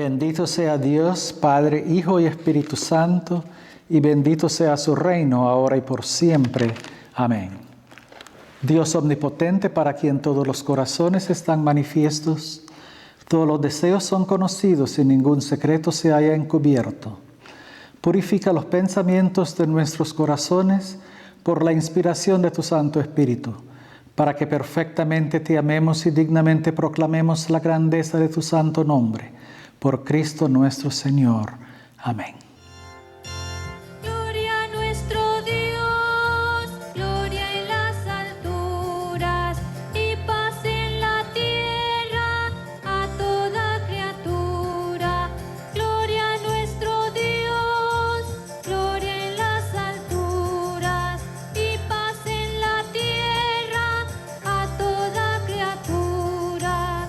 Bendito sea Dios, Padre, Hijo y Espíritu Santo, y bendito sea su reino, ahora y por siempre. Amén. Dios omnipotente, para quien todos los corazones están manifiestos, todos los deseos son conocidos y ningún secreto se haya encubierto. Purifica los pensamientos de nuestros corazones por la inspiración de tu Santo Espíritu, para que perfectamente te amemos y dignamente proclamemos la grandeza de tu santo nombre. Por Cristo nuestro Señor. Amén. Gloria a nuestro Dios, gloria en las alturas y paz en la tierra a toda criatura. Gloria a nuestro Dios, gloria en las alturas y paz en la tierra a toda criatura.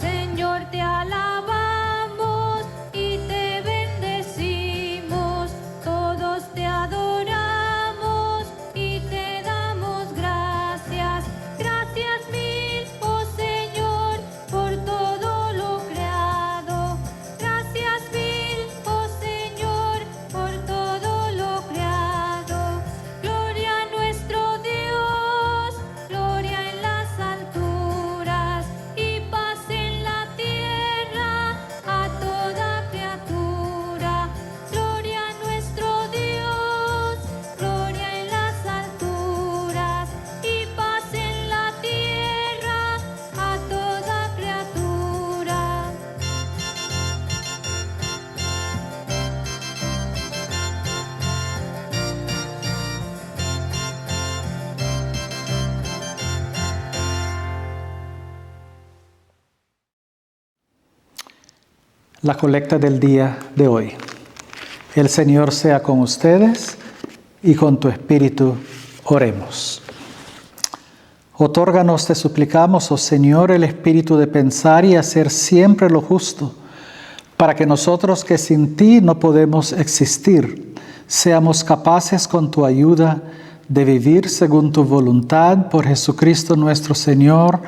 Señor, te alabamos y te bendecimos, todos te adoramos y te damos gracias. Gracias mil, oh Señor, por todo lo creado. Gracias mil, oh Señor, por todo lo creado. Gloria a nuestro Dios, gloria en las alturas y paz en la tierra a toda criatura. Gloria a nuestro Dios, gloria en las alturas y paz en la tierra a toda criatura. La colecta del día de hoy. El Señor sea con ustedes y con tu espíritu. Oremos. Otórganos, te suplicamos, oh Señor, el espíritu de pensar y hacer siempre lo justo, para que nosotros que sin ti no podemos existir, seamos capaces con tu ayuda de vivir según tu voluntad por Jesucristo nuestro Señor,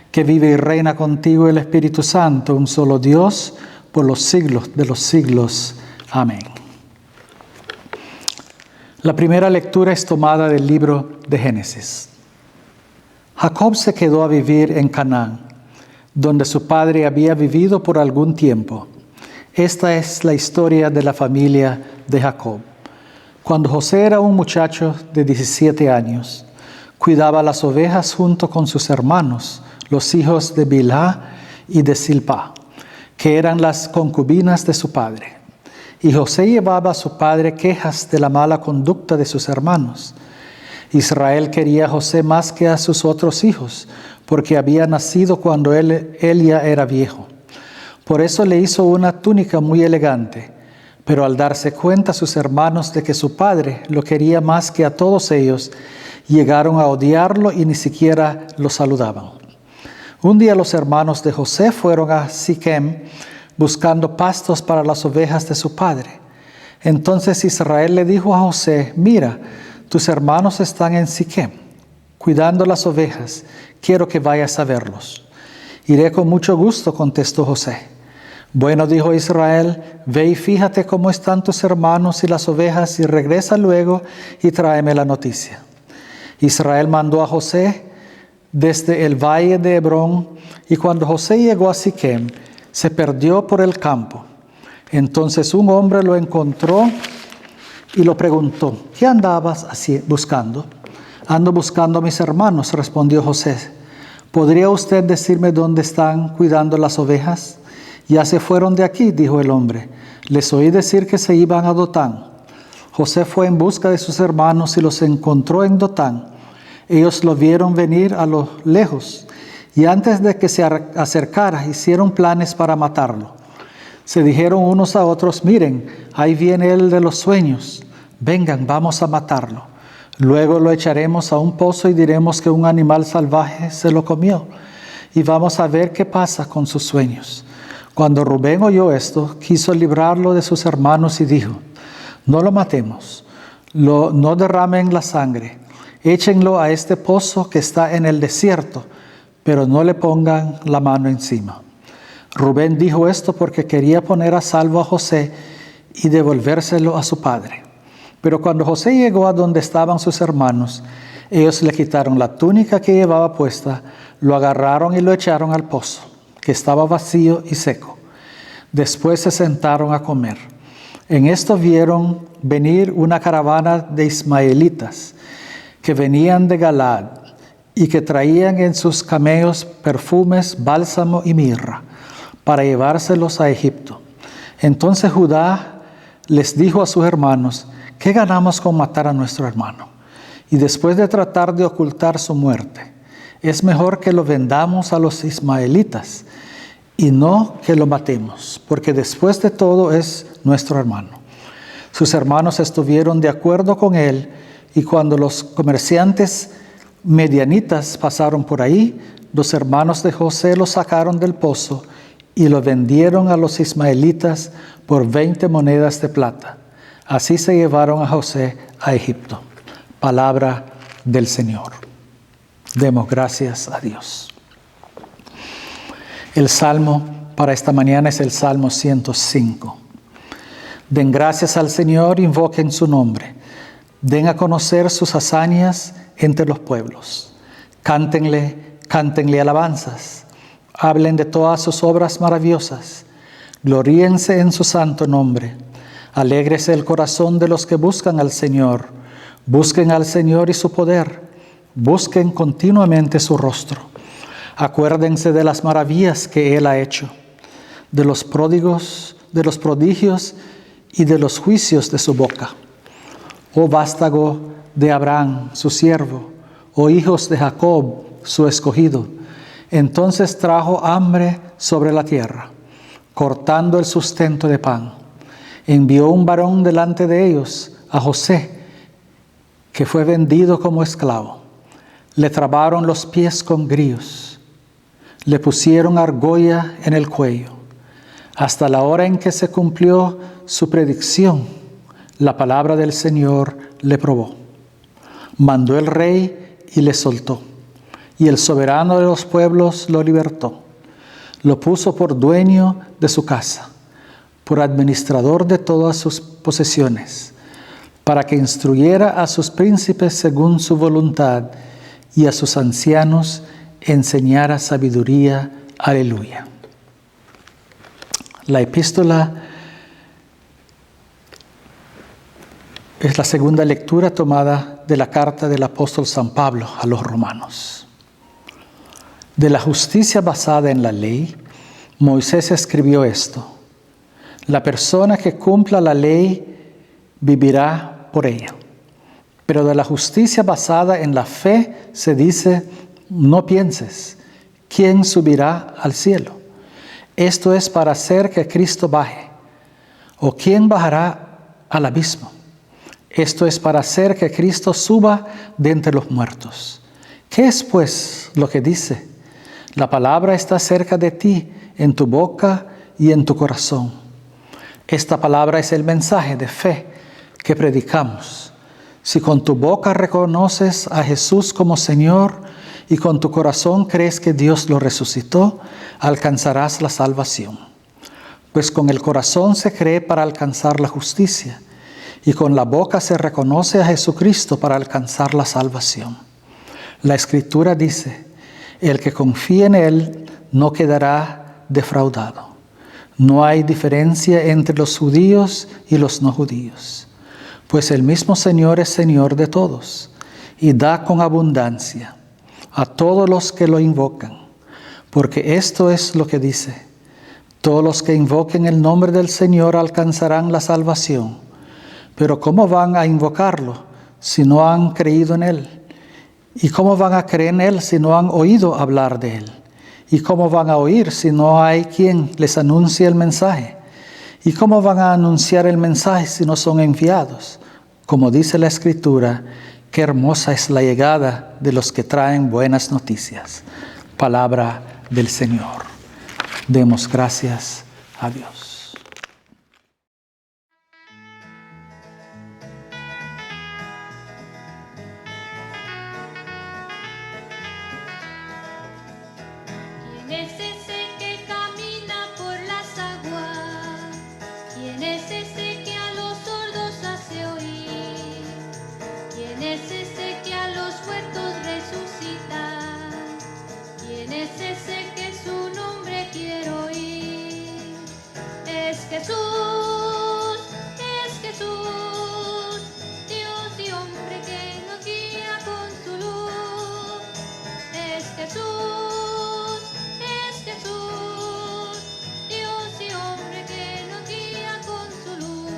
que vive y reina contigo el Espíritu Santo, un solo Dios, por los siglos de los siglos. Amén. La primera lectura es tomada del libro de Génesis. Jacob se quedó a vivir en Canaán, donde su padre había vivido por algún tiempo. Esta es la historia de la familia de Jacob. Cuando José era un muchacho de 17 años, cuidaba las ovejas junto con sus hermanos, los hijos de Bilhá y de Silpá, que eran las concubinas de su padre. Y José llevaba a su padre quejas de la mala conducta de sus hermanos. Israel quería a José más que a sus otros hijos, porque había nacido cuando él ya era viejo. Por eso le hizo una túnica muy elegante, pero al darse cuenta sus hermanos de que su padre lo quería más que a todos ellos, llegaron a odiarlo y ni siquiera lo saludaban. Un día los hermanos de José fueron a Siquem buscando pastos para las ovejas de su padre. Entonces Israel le dijo a José: mira, tus hermanos están en Siquem, cuidando las ovejas. Quiero que vayas a verlos. Iré con mucho gusto, contestó José. Bueno, dijo Israel, ve y fíjate cómo están tus hermanos y las ovejas y regresa luego y tráeme la noticia. Israel mandó a José desde el valle de Hebrón, y cuando José llegó a Siquem, se perdió por el campo. Entonces un hombre lo encontró y lo preguntó: ¿qué andabas buscando? Ando buscando a mis hermanos, respondió José. ¿Podría usted decirme dónde están cuidando las ovejas? Ya se fueron de aquí, dijo el hombre. Les oí decir que se iban a Dotán. José fue en busca de sus hermanos y los encontró en Dotán. Ellos lo vieron venir a lo lejos, y antes de que se acercara, hicieron planes para matarlo. Se dijeron unos a otros: miren, ahí viene el de los sueños. Vengan, vamos a matarlo. Luego lo echaremos a un pozo y diremos que un animal salvaje se lo comió. Y vamos a ver qué pasa con sus sueños. Cuando Rubén oyó esto, quiso librarlo de sus hermanos y dijo: No lo matemos, no derramen la sangre, échenlo a este pozo que está en el desierto, pero no le pongan la mano encima. Rubén dijo esto porque quería poner a salvo a José y devolvérselo a su padre. Pero cuando José llegó a donde estaban sus hermanos, ellos le quitaron la túnica que llevaba puesta, lo agarraron y lo echaron al pozo, que estaba vacío y seco. Después se sentaron a comer. En esto vieron venir una caravana de ismaelitas que venían de Galaad y que traían en sus camellos perfumes, bálsamo y mirra para llevárselos a Egipto. Entonces Judá les dijo a sus hermanos: ¿qué ganamos con matar a nuestro hermano? Y después de tratar de ocultar su muerte, es mejor que lo vendamos a los ismaelitas y no que lo matemos, porque después de todo es nuestro hermano. Sus hermanos estuvieron de acuerdo con él, y cuando los comerciantes medianitas pasaron por ahí, los hermanos de José lo sacaron del pozo y lo vendieron a los ismaelitas por 20 monedas de plata. Así se llevaron a José a Egipto. Palabra del Señor. Demos gracias a Dios. El salmo para esta mañana es el Salmo 105. Den gracias al Señor, invoquen su nombre. Den a conocer sus hazañas entre los pueblos. Cántenle alabanzas. Hablen de todas sus obras maravillosas. Gloríense en su santo nombre. Alégrese el corazón de los que buscan al Señor. Busquen al Señor y su poder. Busquen continuamente su rostro. Acuérdense de las maravillas que Él ha hecho, de los prodigios y de los juicios de su boca. Oh vástago de Abraham, su siervo, oh hijos de Jacob, su escogido. Entonces trajo hambre sobre la tierra, cortando el sustento de pan. Envió un varón delante de ellos, a José, que fue vendido como esclavo. Le trabaron los pies con grillos, le pusieron argolla en el cuello. Hasta la hora en que se cumplió su predicción, la palabra del Señor le probó. Mandó el rey y le soltó, y el soberano de los pueblos lo libertó. Lo puso por dueño de su casa, por administrador de todas sus posesiones, para que instruyera a sus príncipes según su voluntad y a sus ancianos enseñara sabiduría. Aleluya. La epístola es la segunda lectura tomada de la carta del apóstol San Pablo a los romanos. De la justicia basada en la ley, Moisés escribió esto: la persona que cumpla la ley vivirá por ella. Pero de la justicia basada en la fe se dice: no pienses, ¿quién subirá al cielo? Esto es para hacer que Cristo baje. ¿O quién bajará al abismo? Esto es para hacer que Cristo suba de entre los muertos. ¿Qué es pues lo que dice? La palabra está cerca de ti, en tu boca y en tu corazón. Esta palabra es el mensaje de fe que predicamos. Si con tu boca reconoces a Jesús como Señor y con tu corazón crees que Dios lo resucitó, alcanzarás la salvación. Pues con el corazón se cree para alcanzar la justicia, y con la boca se reconoce a Jesucristo para alcanzar la salvación. La Escritura dice: el que confía en Él no quedará defraudado. No hay diferencia entre los judíos y los no judíos, pues el mismo Señor es Señor de todos, y da con abundancia a todos los que lo invocan. Porque esto es lo que dice: todos los que invoquen el nombre del Señor alcanzarán la salvación. Pero ¿cómo van a invocarlo si no han creído en Él? ¿Y cómo van a creer en Él si no han oído hablar de Él? ¿Y cómo van a oír si no hay quien les anuncie el mensaje? ¿Y cómo van a anunciar el mensaje si no son enviados? Como dice la Escritura: qué hermosa es la llegada de los que traen buenas noticias. Palabra del Señor. Demos gracias a Dios. es ese que camina por las aguas? ¿Quién es ese que a los sordos hace oír? ¿Quién es ese que a los muertos resucita? ¿Quién es ese que su nombre quiero oír? Es Jesús, Dios y hombre que nos guía con su luz. Es Jesús, Dios y hombre que nos guía con su luz.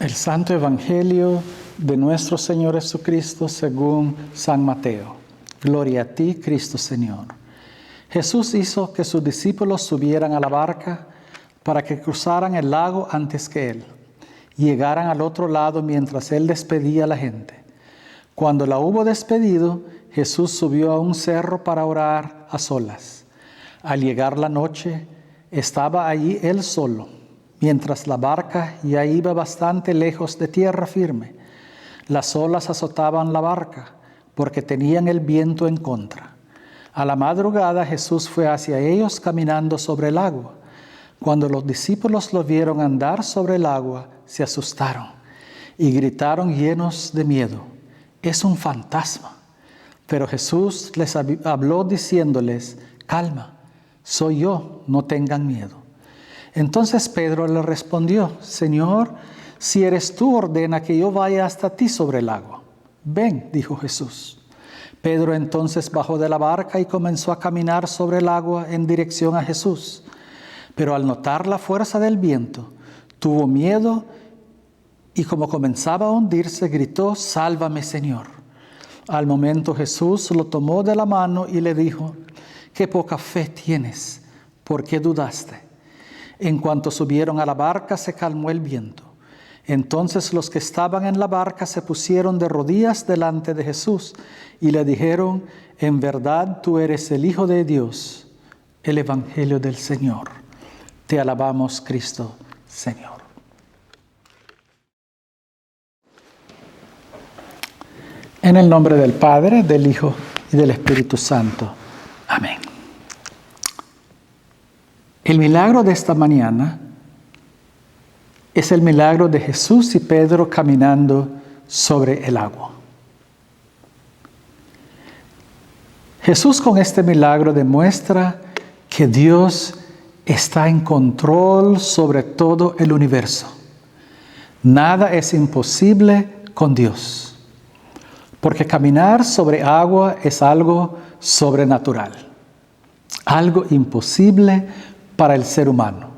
El Santo Evangelio de nuestro Señor Jesucristo según San Mateo. Gloria a ti, Cristo Señor. Jesús hizo que sus discípulos subieran a la barca para que cruzaran el lago antes que Él y llegaran al otro lado mientras Él despedía a la gente. Cuando la hubo despedido, Jesús subió a un cerro para orar a solas. Al llegar la noche, estaba allí Él solo, mientras la barca ya iba bastante lejos de tierra firme. Las olas azotaban la barca, porque tenían el viento en contra. A la madrugada Jesús fue hacia ellos caminando sobre el agua. Cuando los discípulos lo vieron andar sobre el agua, se asustaron y gritaron llenos de miedo: «Es un fantasma». Pero Jesús les habló diciéndoles: «Calma, soy yo, no tengan miedo». Entonces Pedro le respondió: «Señor, si eres tú, ordena que yo vaya hasta ti sobre el agua». «Ven», dijo Jesús. Pedro entonces bajó de la barca y comenzó a caminar sobre el agua en dirección a Jesús. Pero al notar la fuerza del viento, tuvo miedo y como comenzaba a hundirse, gritó: «Sálvame, Señor». Al momento Jesús lo tomó de la mano y le dijo: «Qué poca fe tienes, ¿por qué dudaste?». En cuanto subieron a la barca, se calmó el viento. Entonces los que estaban en la barca se pusieron de rodillas delante de Jesús y le dijeron: «En verdad tú eres el Hijo de Dios». El Evangelio del Señor. Te alabamos, Cristo, Señor. En el nombre del Padre, del Hijo y del Espíritu Santo. Amén. El milagro de esta mañana es el milagro de Jesús y Pedro caminando sobre el agua. Jesús con este milagro demuestra que Dios está en control sobre todo el universo. Nada es imposible con Dios, porque caminar sobre agua es algo sobrenatural, algo imposible para el ser humano.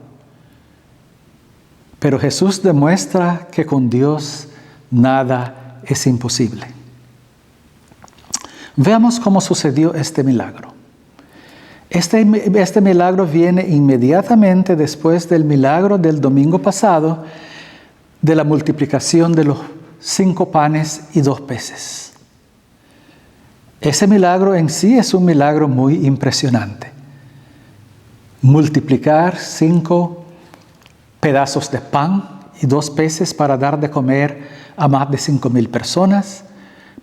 Pero Jesús demuestra que con Dios nada es imposible. Veamos cómo sucedió este milagro. Este milagro viene inmediatamente después del milagro del domingo pasado de la multiplicación de los 5 panes y 2 peces. Ese milagro en sí es un milagro muy impresionante. Multiplicar 5 pedazos de pan y 2 peces para dar de comer a más de 5,000 personas.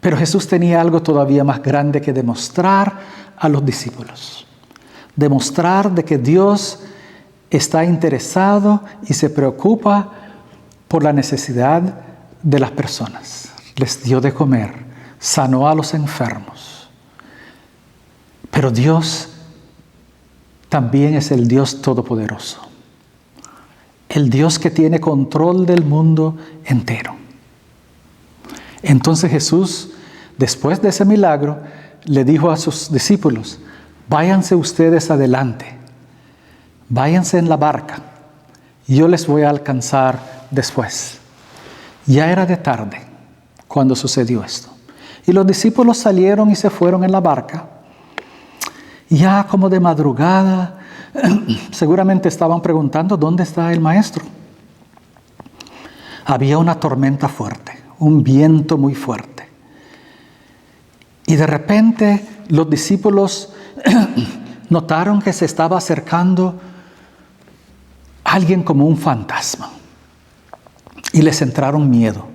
Pero Jesús tenía algo todavía más grande que demostrar a los discípulos. Demostrar de que Dios está interesado y se preocupa por la necesidad de las personas. Les dio de comer, sanó a los enfermos. Pero Dios también es el Dios todopoderoso. El Dios que tiene control del mundo entero. Entonces Jesús, después de ese milagro, le dijo a sus discípulos: «Váyanse ustedes adelante, váyanse en la barca, y yo les voy a alcanzar después». Ya era de tarde cuando sucedió esto. Y los discípulos salieron y se fueron en la barca. Ya como de madrugada, seguramente estaban preguntando: ¿dónde está el maestro? Había una tormenta fuerte, un viento muy fuerte. Y de repente los discípulos notaron que se estaba acercando alguien como un fantasma. Y les entraron miedo.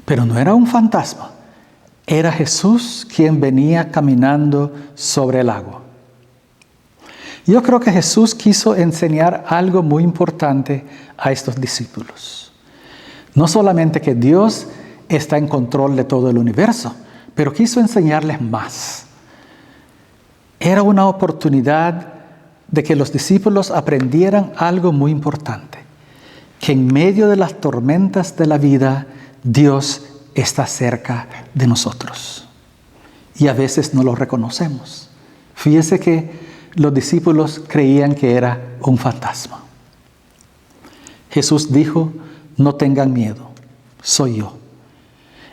Pero no era un fantasma, Era Jesús quien venía caminando sobre el agua. Yo creo que Jesús quiso enseñar algo muy importante a estos discípulos. No solamente que Dios está en control de todo el universo, pero quiso enseñarles más. Era una oportunidad de que los discípulos aprendieran algo muy importante, que en medio de las tormentas de la vida, Dios está cerca de nosotros. Y a veces no lo reconocemos. Fíjese que los discípulos creían que era un fantasma. Jesús dijo, no tengan miedo, soy yo.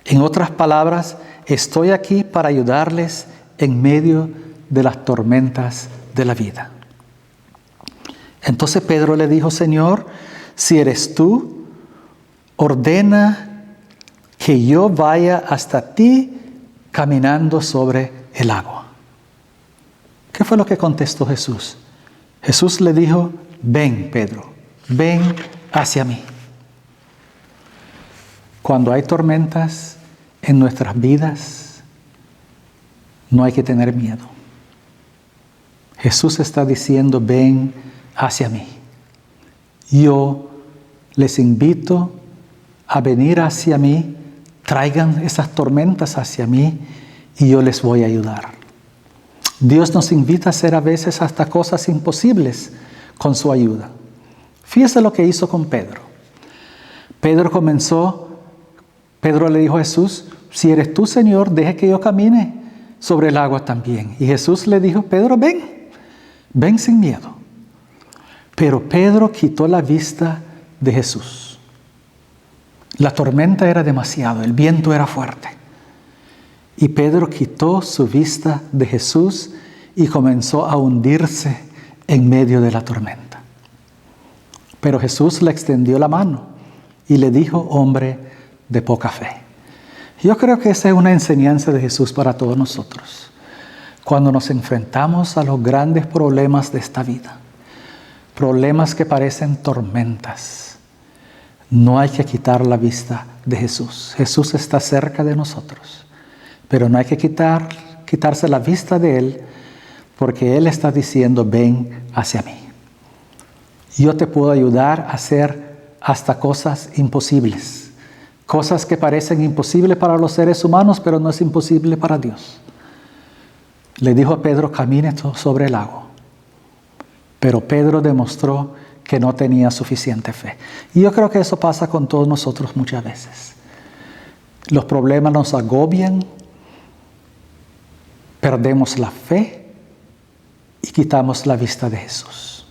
En otras palabras, estoy aquí para ayudarles en medio de las tormentas de la vida. Entonces Pedro le dijo, Señor, si eres tú, ordena que yo vaya hasta ti caminando sobre el agua. ¿Qué fue lo que contestó Jesús? Jesús le dijo, ven, Pedro, ven hacia mí. Cuando hay tormentas en nuestras vidas, no hay que tener miedo. Jesús está diciendo, ven hacia mí. Yo les invito a venir hacia mí, traigan esas tormentas hacia mí y yo les voy a ayudar. Dios nos invita a hacer a veces hasta cosas imposibles con su ayuda. Fíjese lo que hizo con Pedro. Pedro le dijo a Jesús, si eres tú, Señor, deje que yo camine sobre el agua también. Y Jesús le dijo, Pedro, ven sin miedo. Pero Pedro quitó la vista de Jesús. La tormenta era demasiado, el viento era fuerte. Y Pedro quitó su vista de Jesús y comenzó a hundirse en medio de la tormenta. Pero Jesús le extendió la mano y le dijo, hombre de poca fe. Yo creo que esa es una enseñanza de Jesús para todos nosotros. Cuando nos enfrentamos a los grandes problemas de esta vida, problemas que parecen tormentas, no hay que quitar la vista de Jesús. Jesús está cerca de nosotros. Pero no hay que quitarse la vista de Él, porque Él está diciendo, ven hacia mí. Yo te puedo ayudar a hacer hasta cosas imposibles. Cosas que parecen imposibles para los seres humanos, pero no es imposible para Dios. Le dijo a Pedro, camine sobre el agua. Pero Pedro demostró que no tenía suficiente fe. Y yo creo que eso pasa con todos nosotros muchas veces. Los problemas nos agobian, perdemos la fe y quitamos la vista de Jesús.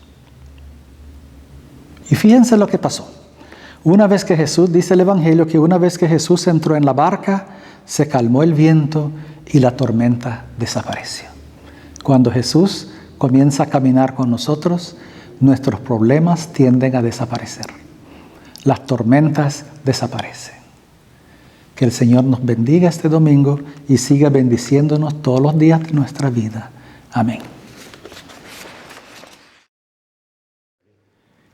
Y fíjense lo que pasó. Una vez que Jesús, dice el Evangelio, que una vez que Jesús entró en la barca, se calmó el viento y la tormenta desapareció. Cuando Jesús comienza a caminar con nosotros, nuestros problemas tienden a desaparecer. Las tormentas desaparecen. Que el Señor nos bendiga este domingo y siga bendiciéndonos todos los días de nuestra vida. Amén.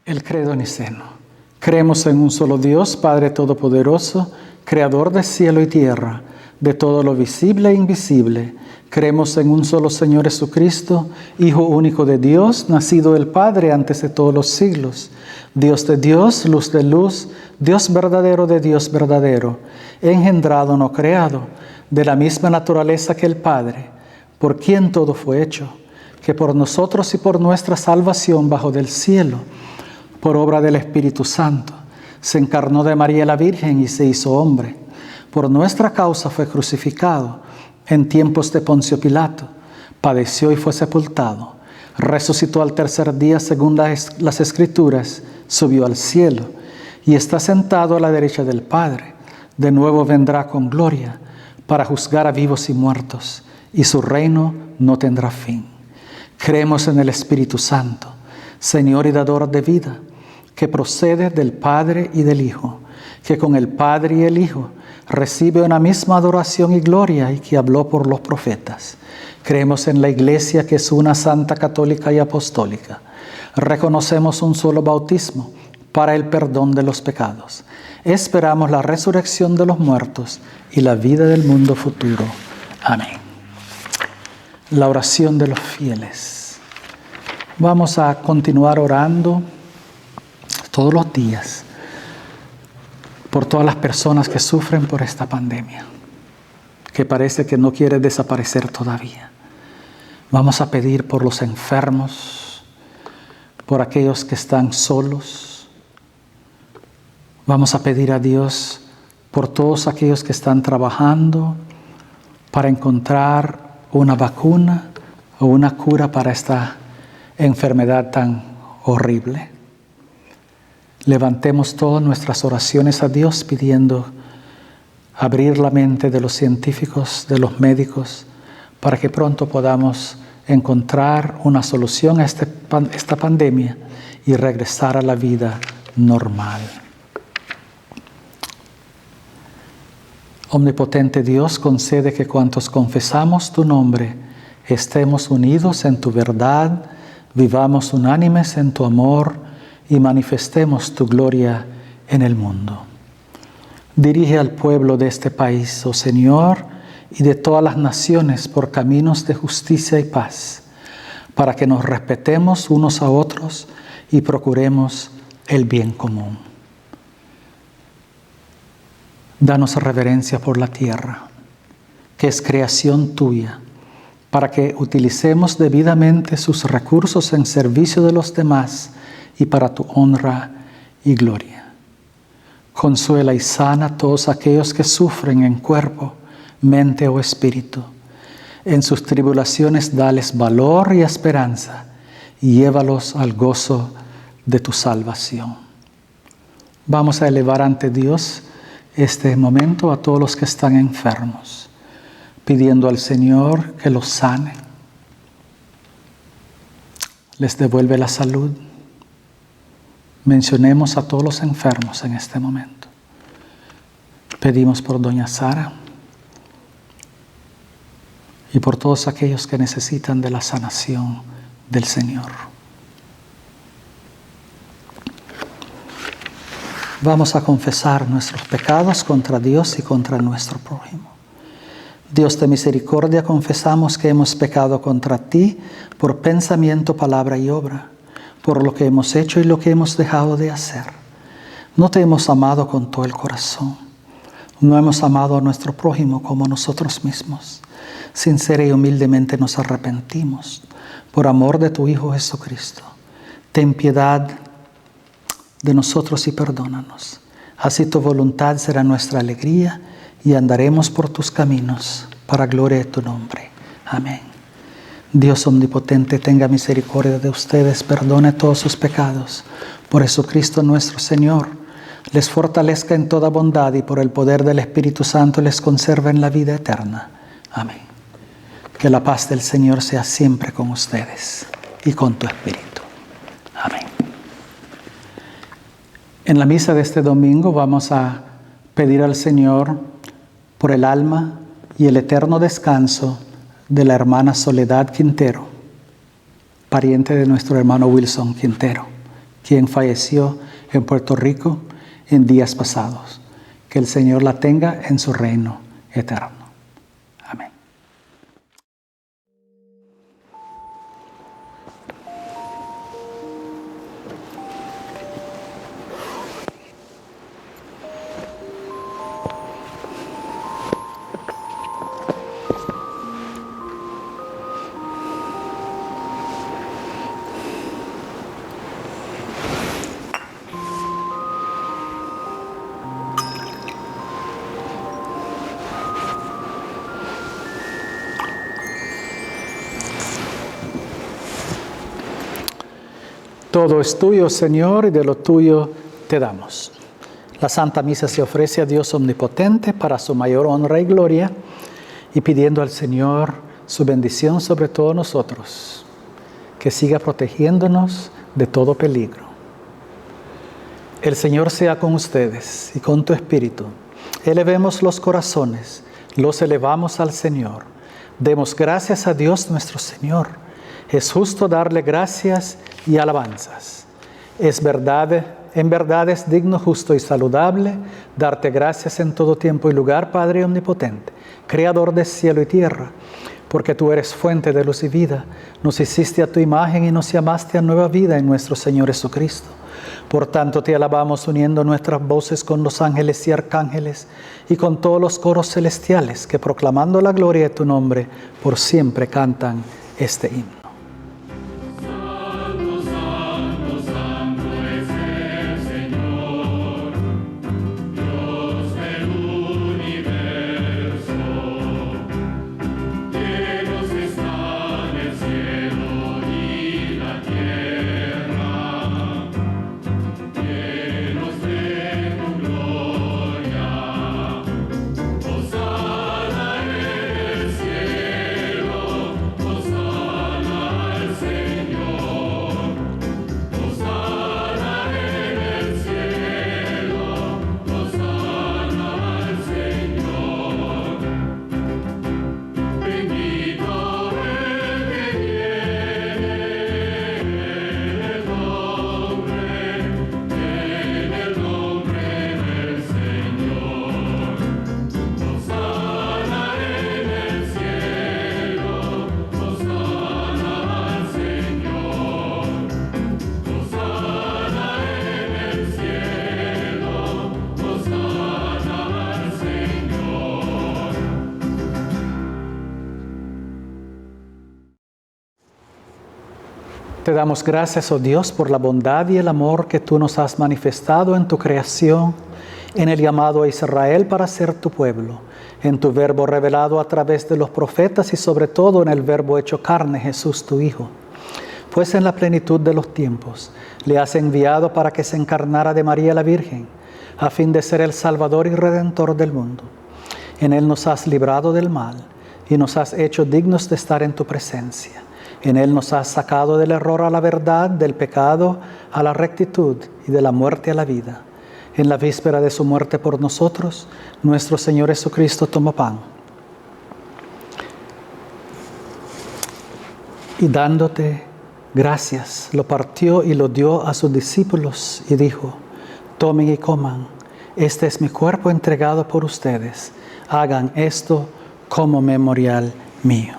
El credo niceno. Creemos en un solo Dios, Padre Todopoderoso, Creador de cielo y tierra, de todo lo visible e invisible. Creemos en un solo Señor Jesucristo, Hijo único de Dios, nacido del Padre antes de todos los siglos. Dios de Dios, luz de luz, Dios verdadero de Dios verdadero, engendrado, no creado, de la misma naturaleza que el Padre, por quien todo fue hecho, que por nosotros y por nuestra salvación bajo del cielo, por obra del Espíritu Santo, se encarnó de María la Virgen y se hizo hombre. Por nuestra causa fue crucificado en tiempos de Poncio Pilato, padeció y fue sepultado, resucitó al tercer día según las Escrituras, subió al cielo y está sentado a la derecha del Padre. De nuevo vendrá con gloria para juzgar a vivos y muertos, y su reino no tendrá fin. Creemos en el Espíritu Santo, Señor y dador de vida, que procede del Padre y del Hijo, que con el Padre y el Hijo recibe una misma adoración y gloria y que habló por los profetas. Creemos en la Iglesia, que es una santa, católica y apostólica. Reconocemos un solo bautismo para el perdón de los pecados. Esperamos la resurrección de los muertos y la vida del mundo futuro. Amén. La oración de los fieles. Vamos a continuar orando todos los días por todas las personas que sufren por esta pandemia, que parece que no quiere desaparecer todavía. Vamos a pedir por los enfermos, por aquellos que están solos. Vamos a pedir a Dios por todos aquellos que están trabajando para encontrar una vacuna o una cura para esta enfermedad tan horrible. Levantemos todas nuestras oraciones a Dios pidiendo abrir la mente de los científicos, de los médicos, para que pronto podamos encontrar una solución a esta pandemia y regresar a la vida normal. Omnipotente Dios, concede que cuantos confesamos tu nombre, estemos unidos en tu verdad, vivamos unánimes en tu amor y manifestemos tu gloria en el mundo. Dirige al pueblo de este país, oh Señor, y de todas las naciones por caminos de justicia y paz, para que nos respetemos unos a otros y procuremos el bien común. Danos reverencia por la tierra, que es creación tuya, para que utilicemos debidamente sus recursos en servicio de los demás y para tu honra y gloria. Consuela y sana a todos aquellos que sufren en cuerpo, mente o espíritu. En sus tribulaciones dales valor y esperanza y llévalos al gozo de tu salvación. Vamos a elevar ante Dios este momento a todos los que están enfermos, pidiendo al Señor que los sane, les devuelve la salud. Mencionemos a todos los enfermos en este momento. Pedimos por doña Sara y por todos aquellos que necesitan de la sanación del Señor. Vamos a confesar nuestros pecados contra Dios y contra nuestro prójimo. Dios de misericordia, confesamos que hemos pecado contra ti por pensamiento, palabra y obra, por lo que hemos hecho y lo que hemos dejado de hacer. No te hemos amado con todo el corazón. No hemos amado a nuestro prójimo como nosotros mismos. Sincera y humildemente nos arrepentimos por amor de tu Hijo Jesucristo. Ten piedad de nosotros y perdónanos. Así tu voluntad será nuestra alegría y andaremos por tus caminos para gloria de tu nombre. Amén. Dios omnipotente, tenga misericordia de ustedes, perdone todos sus pecados. Por Jesucristo nuestro Señor, les fortalezca en toda bondad y por el poder del Espíritu Santo les conserve en la vida eterna. Amén. Que la paz del Señor sea siempre con ustedes y con tu espíritu. Amén. En la misa de este domingo vamos a pedir al Señor por el alma y el eterno descanso de la hermana Soledad Quintero, pariente de nuestro hermano Wilson Quintero, quien falleció en Puerto Rico en días pasados. Que el Señor la tenga en su reino eterno. Amén. Todo es tuyo, Señor, y de lo tuyo te damos. La Santa Misa se ofrece a Dios omnipotente para su mayor honra y gloria, y pidiendo al Señor su bendición sobre todos nosotros, que siga protegiéndonos de todo peligro. El Señor sea con ustedes y con tu espíritu. Elevemos los corazones, los elevamos al Señor. Demos gracias a Dios nuestro Señor. Es justo darle gracias y alabanzas. Es verdad en verdad es digno, justo y saludable darte gracias en todo tiempo y lugar, Padre omnipotente, Creador de cielo y tierra, porque tú eres fuente de luz y vida, nos hiciste a tu imagen y nos llamaste a nueva vida en nuestro Señor Jesucristo. Por tanto te alabamos uniendo nuestras voces con los ángeles y arcángeles y con todos los coros celestiales que proclamando la gloria de tu nombre por siempre cantan este himno. Te damos gracias, oh Dios, por la bondad y el amor que tú nos has manifestado en tu creación, en el llamado a Israel para ser tu pueblo, en tu verbo revelado a través de los profetas y sobre todo en el verbo hecho carne, Jesús tu Hijo. Pues en la plenitud de los tiempos le has enviado para que se encarnara de María la Virgen, a fin de ser el Salvador y Redentor del mundo. En él nos has librado del mal y nos has hecho dignos de estar en tu presencia. En él nos has sacado del error a la verdad, del pecado a la rectitud y de la muerte a la vida. En la víspera de su muerte por nosotros, nuestro Señor Jesucristo tomó pan y dándote gracias, lo partió y lo dio a sus discípulos y dijo: tomen y coman, este es mi cuerpo entregado por ustedes, hagan esto como memorial mío.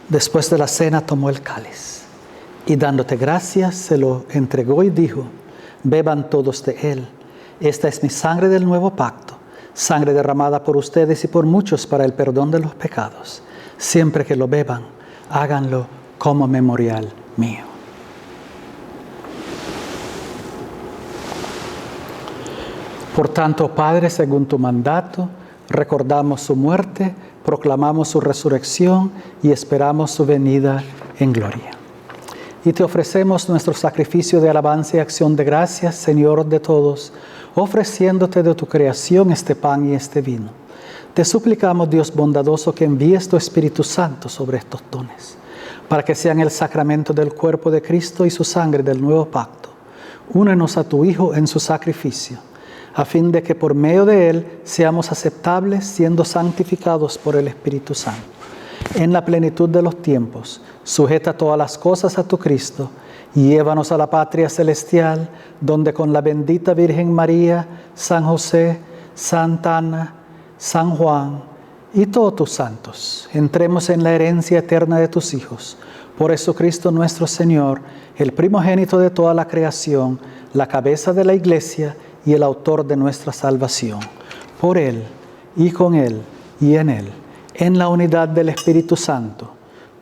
Después de la cena tomó el cáliz y dándote gracias se lo entregó y dijo: beban todos de él, esta es mi sangre del nuevo pacto, sangre derramada por ustedes y por muchos para el perdón de los pecados. Siempre que lo beban, háganlo como memorial mío. Por tanto, Padre, según tu mandato, recordamos su muerte, proclamamos su resurrección y esperamos su venida en gloria. Y te ofrecemos nuestro sacrificio de alabanza y acción de gracias, Señor de todos, ofreciéndote de tu creación este pan y este vino. Te suplicamos, Dios bondadoso, que envíes tu Espíritu Santo sobre estos dones, para que sean el sacramento del cuerpo de Cristo y su sangre del nuevo pacto. Únenos a tu Hijo en su sacrificio, a fin de que por medio de él seamos aceptables, siendo santificados por el Espíritu Santo. En la plenitud de los tiempos, sujeta todas las cosas a tu Cristo y llévanos a la patria celestial, donde con la bendita Virgen María, San José, Santa Ana, San Juan y todos tus santos, entremos en la herencia eterna de tus hijos. Por Jesucristo nuestro Señor, el primogénito de toda la creación, la cabeza de la Iglesia y el autor de nuestra salvación. Por él, y con él, y en la unidad del Espíritu Santo,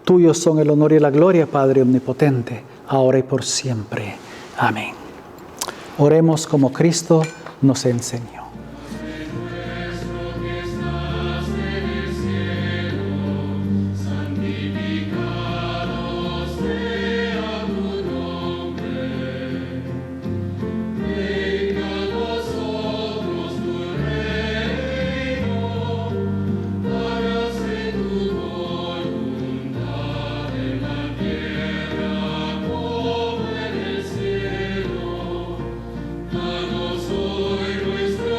tuyos son el honor y la gloria, Padre omnipotente, ahora y por siempre. Amén. Oremos como Cristo nos enseñó. Hoy nuestro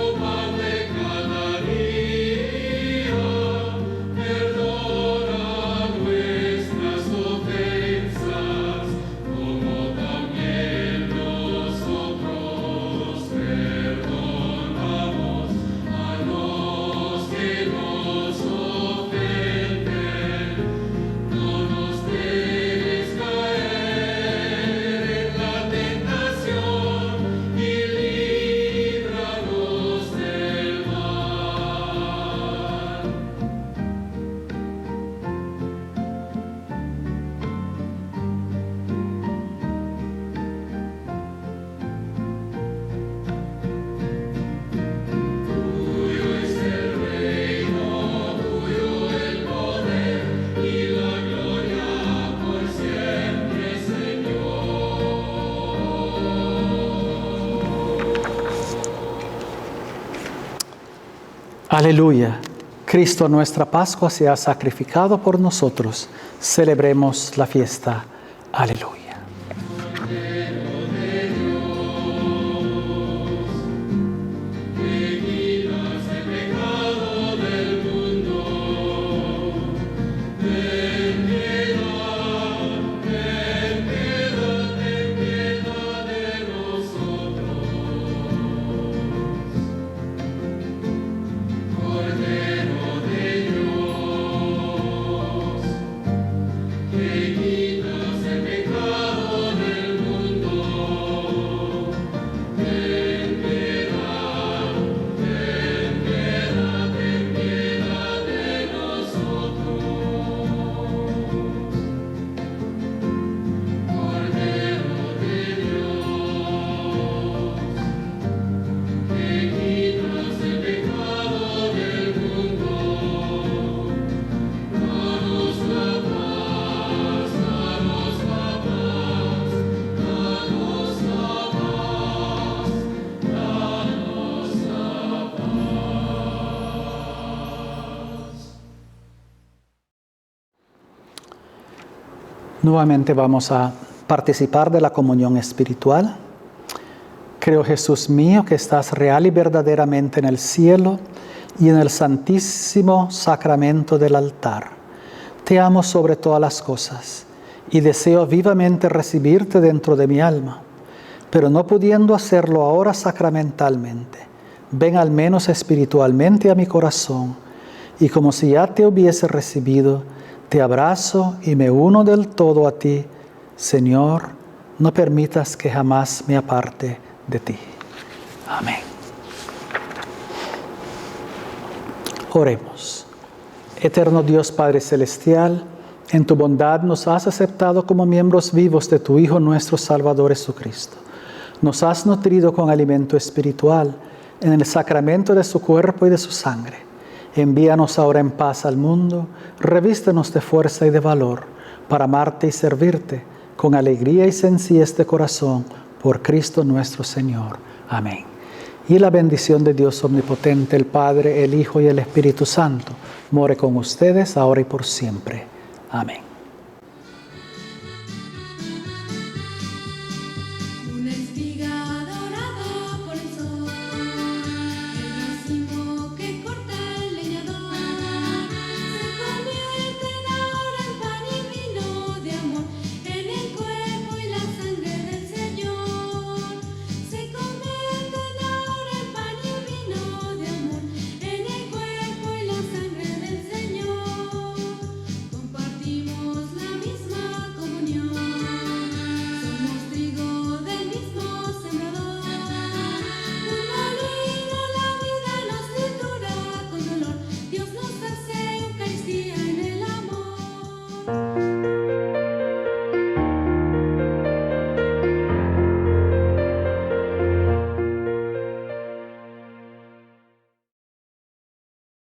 Aleluya. Cristo, nuestra Pascua, se ha sacrificado por nosotros. Celebremos la fiesta. Aleluya. Nuevamente vamos a participar de la comunión espiritual. Creo, Jesús mío, que estás real y verdaderamente en el cielo y en el santísimo sacramento del altar. Te amo sobre todas las cosas y deseo vivamente recibirte dentro de mi alma, pero no pudiendo hacerlo ahora sacramentalmente, ven al menos espiritualmente a mi corazón y como si ya te hubiese recibido, te abrazo y me uno del todo a ti. Señor, no permitas que jamás me aparte de ti. Amén. Oremos. Eterno Dios Padre Celestial, en tu bondad nos has aceptado como miembros vivos de tu Hijo nuestro Salvador Jesucristo. Nos has nutrido con alimento espiritual en el sacramento de su cuerpo y de su sangre. Envíanos ahora en paz al mundo, revístenos de fuerza y de valor para amarte y servirte con alegría y sencillez de corazón por Cristo nuestro Señor. Amén. Y la bendición de Dios omnipotente, el Padre, el Hijo y el Espíritu Santo, more con ustedes ahora y por siempre. Amén.